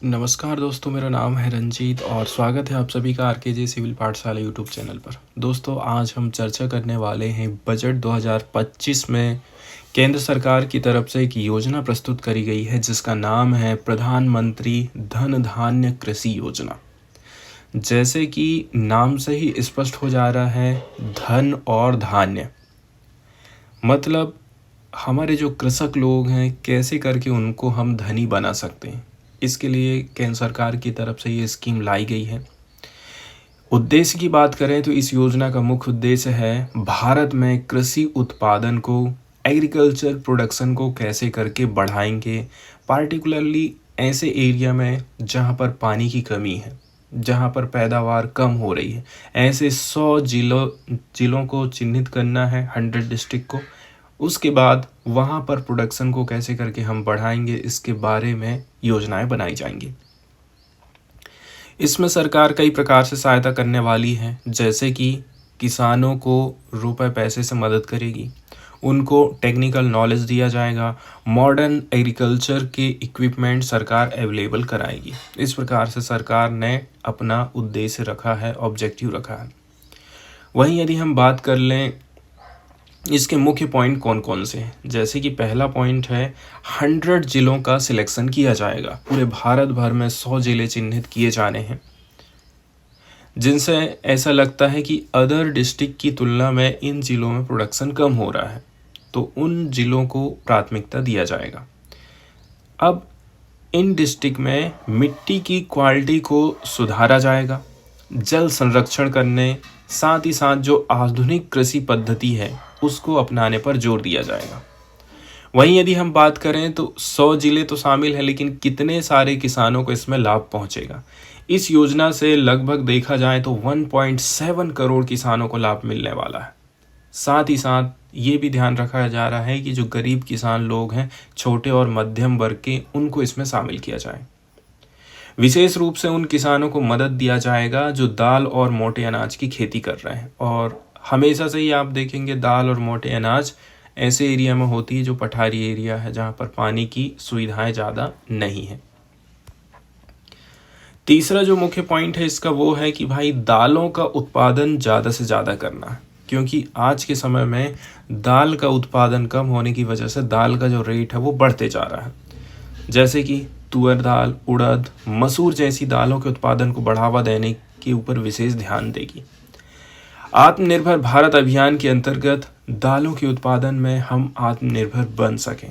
नमस्कार दोस्तों, मेरा नाम है रंजीत और स्वागत है आप सभी का आरकेजे सिविल पाठशाला यूट्यूब चैनल पर। दोस्तों, आज हम चर्चा करने वाले हैं बजट 2025 में केंद्र सरकार की तरफ से एक योजना प्रस्तुत करी गई है जिसका नाम है प्रधानमंत्री धन धान्य कृषि योजना। जैसे कि नाम से ही स्पष्ट हो जा रहा है, धन और धान्य मतलब हमारे जो कृषक लोग हैं कैसे करके उनको हम धनी बना सकते हैं। इसके लिए केंद्र सरकार की तरफ से ये स्कीम लाई गई है। उद्देश्य की बात करें तो इस योजना का मुख्य उद्देश्य है भारत में कृषि उत्पादन को, एग्रीकल्चर प्रोडक्शन को कैसे करके बढ़ाएंगे, पार्टिकुलरली ऐसे एरिया में जहाँ पर पानी की कमी है, जहाँ पर पैदावार कम हो रही है। ऐसे 100 जिलों को चिन्हित करना है, 100 डिस्ट्रिक्ट को। उसके बाद वहाँ पर प्रोडक्शन को कैसे करके हम बढ़ाएंगे, इसके बारे में योजनाएं बनाई जाएंगी। इसमें सरकार कई प्रकार से सहायता करने वाली है, जैसे कि किसानों को रुपए पैसे से मदद करेगी, उनको टेक्निकल नॉलेज दिया जाएगा, मॉडर्न एग्रीकल्चर के इक्विपमेंट सरकार अवेलेबल कराएगी। इस प्रकार से सरकार ने अपना उद्देश्य रखा है, ऑब्जेक्टिव रखा है। वहीं यदि हम बात कर लें इसके मुख्य पॉइंट कौन कौन से हैं, जैसे कि पहला पॉइंट है 100 जिलों का सिलेक्शन किया जाएगा। पूरे भारत भर में 100 जिले चिन्हित किए जाने हैं जिनसे ऐसा लगता है कि अदर डिस्ट्रिक्ट की तुलना में इन जिलों में प्रोडक्शन कम हो रहा है, तो उन जिलों को प्राथमिकता दिया जाएगा। अब इन डिस्ट्रिक्ट में मिट्टी की क्वालिटी को सुधारा जाएगा, जल संरक्षण करने, साथ ही साथ जो आधुनिक कृषि पद्धति है उसको अपनाने पर जोर दिया जाएगा। वहीं यदि हम बात करें तो 100 जिले तो शामिल हैं, लेकिन कितने सारे किसानों को इसमें लाभ पहुंचेगा। इस योजना से लगभग देखा जाए तो 1.7 करोड़ किसानों को लाभ मिलने वाला है। साथ ही साथ ये भी ध्यान रखा जा रहा है कि जो गरीब किसान लोग हैं, छोटे और मध्यम वर्ग के, उनको इसमें शामिल किया जाए। विशेष रूप से उन किसानों को मदद दिया जाएगा जो दाल और मोटे अनाज की खेती कर रहे हैं। और हमेशा से ही आप देखेंगे दाल और मोटे अनाज ऐसे एरिया में होती है जो पठारी एरिया है, जहाँ पर पानी की सुविधाएं ज़्यादा नहीं है। तीसरा जो मुख्य पॉइंट है इसका वो है कि भाई दालों का उत्पादन ज़्यादा से ज़्यादा करना है, क्योंकि आज के समय में दाल का उत्पादन कम होने की वजह से दाल का जो रेट है वो बढ़ते जा रहा है। जैसे कि तुअर दाल, उड़द, मसूर जैसी दालों के उत्पादन को बढ़ावा देने के ऊपर विशेष ध्यान देगी। आत्मनिर्भर भारत अभियान के अंतर्गत दालों के उत्पादन में हम आत्मनिर्भर बन सकें,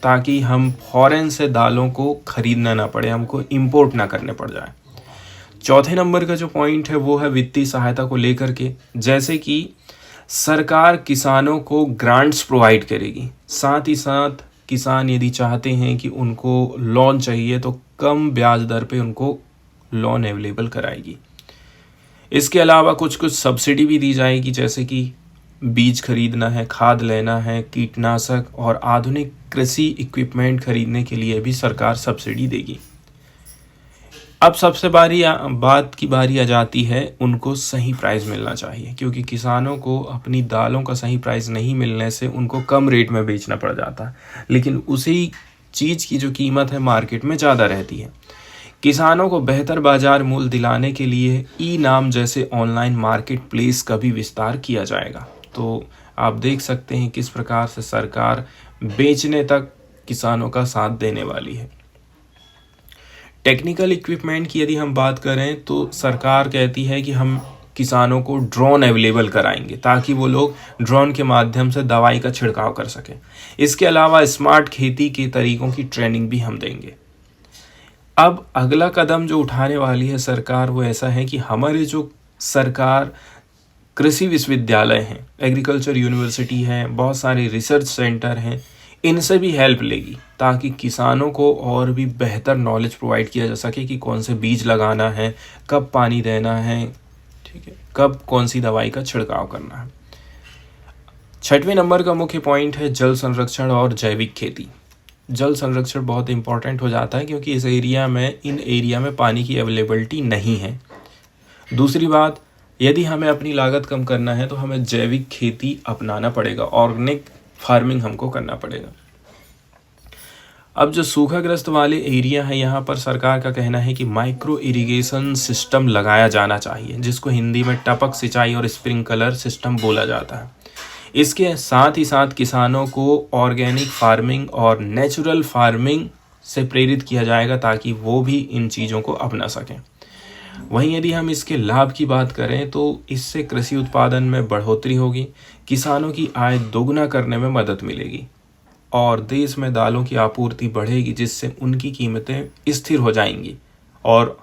ताकि हम फॉरेन से दालों को खरीदना ना पड़े, हमको इंपोर्ट ना करने पड़ जाए। चौथे नंबर का जो पॉइंट है वो है वित्तीय सहायता को लेकर के, जैसे कि सरकार किसानों को ग्रांट्स प्रोवाइड करेगी। साथ ही साथ किसान यदि चाहते हैं कि उनको लोन चाहिए तो कम ब्याज दर पे उनको लोन अवेलेबल कराएगी। इसके अलावा कुछ कुछ सब्सिडी भी दी जाएगी, जैसे कि बीज खरीदना है, खाद लेना है, कीटनाशक और आधुनिक कृषि इक्विपमेंट खरीदने के लिए भी सरकार सब्सिडी देगी। अब सबसे बात की बारी आ जाती है, उनको सही प्राइस मिलना चाहिए, क्योंकि किसानों को अपनी दालों का सही प्राइस नहीं मिलने से उनको कम रेट में बेचना पड़ जाता है, लेकिन उसी चीज़ की जो कीमत है मार्केट में ज़्यादा रहती है। किसानों को बेहतर बाजार मूल्य दिलाने के लिए ई नाम जैसे ऑनलाइन मार्केट प्लेस का भी विस्तार किया जाएगा। तो आप देख सकते हैं किस प्रकार से सरकार बेचने तक किसानों का साथ देने वाली है। टेक्निकल इक्विपमेंट की यदि हम बात करें तो सरकार कहती है कि हम किसानों को ड्रोन अवेलेबल कराएंगे, ताकि वो लोग ड्रोन के माध्यम से दवाई का छिड़काव कर सकें। इसके अलावा स्मार्ट खेती के तरीकों की ट्रेनिंग भी हम देंगे। अब अगला कदम जो उठाने वाली है सरकार वो ऐसा है कि हमारे जो सरकार कृषि विश्वविद्यालय हैं, एग्रीकल्चर यूनिवर्सिटी है, बहुत सारे रिसर्च सेंटर हैं, इनसे भी हेल्प लेगी, ताकि किसानों को और भी बेहतर नॉलेज प्रोवाइड किया जा सके कि कौन से बीज लगाना है, कब पानी देना है, ठीक है, कब कौन सी दवाई का छिड़काव करना है। छठवें नंबर का मुख्य पॉइंट है जल संरक्षण और जैविक खेती। जल संरक्षण बहुत इंपॉर्टेंट हो जाता है, क्योंकि इन एरिया में पानी की अवेलेबिलिटी नहीं है। दूसरी बात, यदि हमें अपनी लागत कम करना है तो हमें जैविक खेती अपनाना पड़ेगा, ऑर्गेनिक फार्मिंग हमको करना पड़ेगा। अब जो सूखाग्रस्त वाले एरिया है यहाँ पर सरकार का कहना है कि माइक्रो इरिगेशन सिस्टम लगाया जाना चाहिए, जिसको हिंदी में टपक सिंचाई और स्प्रिंकलर सिस्टम बोला जाता है। इसके साथ ही साथ किसानों को ऑर्गेनिक फार्मिंग और नेचुरल फार्मिंग से प्रेरित किया जाएगा ताकि वो भी इन चीज़ों को अपना सकें। वहीं यदि हम इसके लाभ की बात करें तो इससे कृषि उत्पादन में बढ़ोतरी होगी, किसानों की आय दोगुना करने में मदद मिलेगी और देश में दालों की आपूर्ति बढ़ेगी, जिससे उनकी कीमतें स्थिर हो जाएंगी और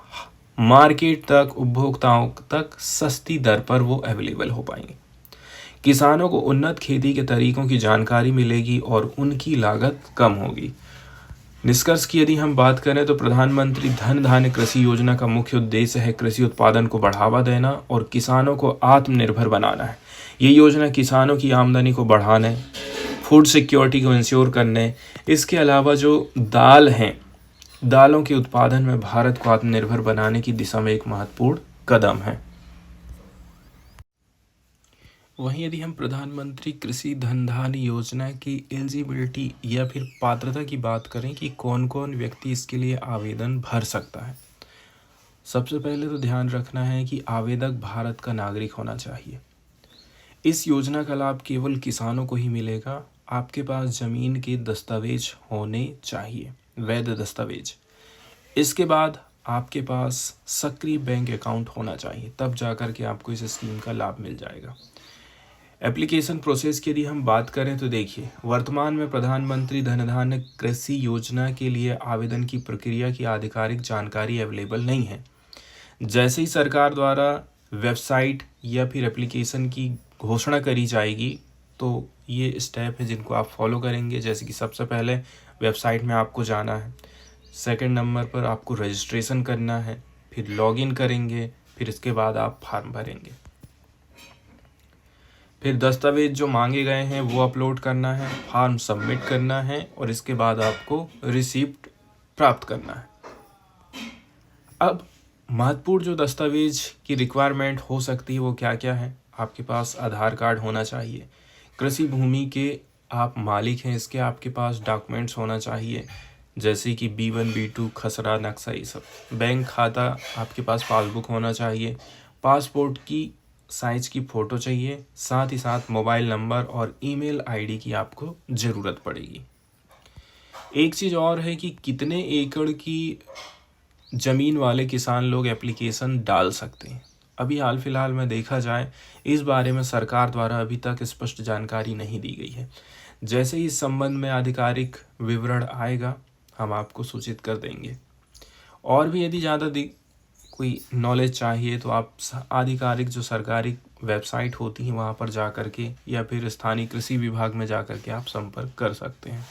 मार्केट तक, उपभोक्ताओं तक सस्ती दर पर वो अवेलेबल हो पाएंगी। किसानों को उन्नत खेती के तरीकों की जानकारी मिलेगी और उनकी लागत कम होगी। निष्कर्ष की यदि हम बात करें तो प्रधानमंत्री धन धान्य कृषि योजना का मुख्य उद्देश्य है कृषि उत्पादन को बढ़ावा देना और किसानों को आत्मनिर्भर बनाना है। ये योजना किसानों की आमदनी को बढ़ाने, फूड सिक्योरिटी को इंश्योर करने, इसके अलावा जो दाल हैं, दालों के उत्पादन में भारत को आत्मनिर्भर बनाने की दिशा में एक महत्वपूर्ण कदम है। वहीं यदि हम प्रधानमंत्री कृषि धन धान्य योजना की एलिजिबिलिटी या फिर पात्रता की बात करें कि कौन कौन व्यक्ति इसके लिए आवेदन भर सकता है, सबसे पहले तो ध्यान रखना है कि आवेदक भारत का नागरिक होना चाहिए। इस योजना का लाभ केवल किसानों को ही मिलेगा। आपके पास ज़मीन के दस्तावेज होने चाहिए, वैध दस्तावेज। इसके बाद आपके पास सक्रिय बैंक अकाउंट होना चाहिए, तब जाकर के आपको इस स्कीम का लाभ मिल जाएगा। एप्लीकेशन प्रोसेस की यदि हम बात करें तो देखिए, वर्तमान में प्रधानमंत्री धन धान्य कृषि योजना के लिए आवेदन की प्रक्रिया की आधिकारिक जानकारी अवेलेबल नहीं है। जैसे ही सरकार द्वारा वेबसाइट या फिर एप्लीकेशन की घोषणा करी जाएगी तो ये स्टेप है जिनको आप फॉलो करेंगे। जैसे कि सबसे पहले वेबसाइट में आपको जाना है, सेकंड नंबर पर आपको रजिस्ट्रेशन करना है, फिर लॉगिन करेंगे, फिर इसके बाद आप फॉर्म भरेंगे, फिर दस्तावेज जो मांगे गए हैं वो अपलोड करना है, फॉर्म सबमिट करना है और इसके बाद आपको रिसिप्ट प्राप्त करना है। अब महत्वपूर्ण जो दस्तावेज की रिक्वायरमेंट हो सकती है वो क्या क्या है? आपके पास आधार कार्ड होना चाहिए, कृषि भूमि के आप मालिक हैं इसके आपके पास डॉक्यूमेंट्स होना चाहिए, जैसे कि B1 B2 खसरा नक्शा, ये सब। बैंक खाता आपके पास पासबुक होना चाहिए, पासपोर्ट की साइज की फ़ोटो चाहिए, साथ ही साथ मोबाइल नंबर और ईमेल आईडी की आपको ज़रूरत पड़ेगी। एक चीज़ और है कि कितने एकड़ की ज़मीन वाले किसान लोग एप्लीकेशन डाल सकते हैं। अभी हाल फिलहाल में देखा जाए इस बारे में सरकार द्वारा अभी तक स्पष्ट जानकारी नहीं दी गई है। जैसे ही इस संबंध में आधिकारिक विवरण आएगा हम आपको सूचित कर देंगे। और भी यदि ज़्यादा कोई नॉलेज चाहिए तो आप आधिकारिक जो सरकारी वेबसाइट होती हैं वहाँ पर जा कर के या फिर स्थानीय कृषि विभाग में जा कर के आप संपर्क कर सकते हैं।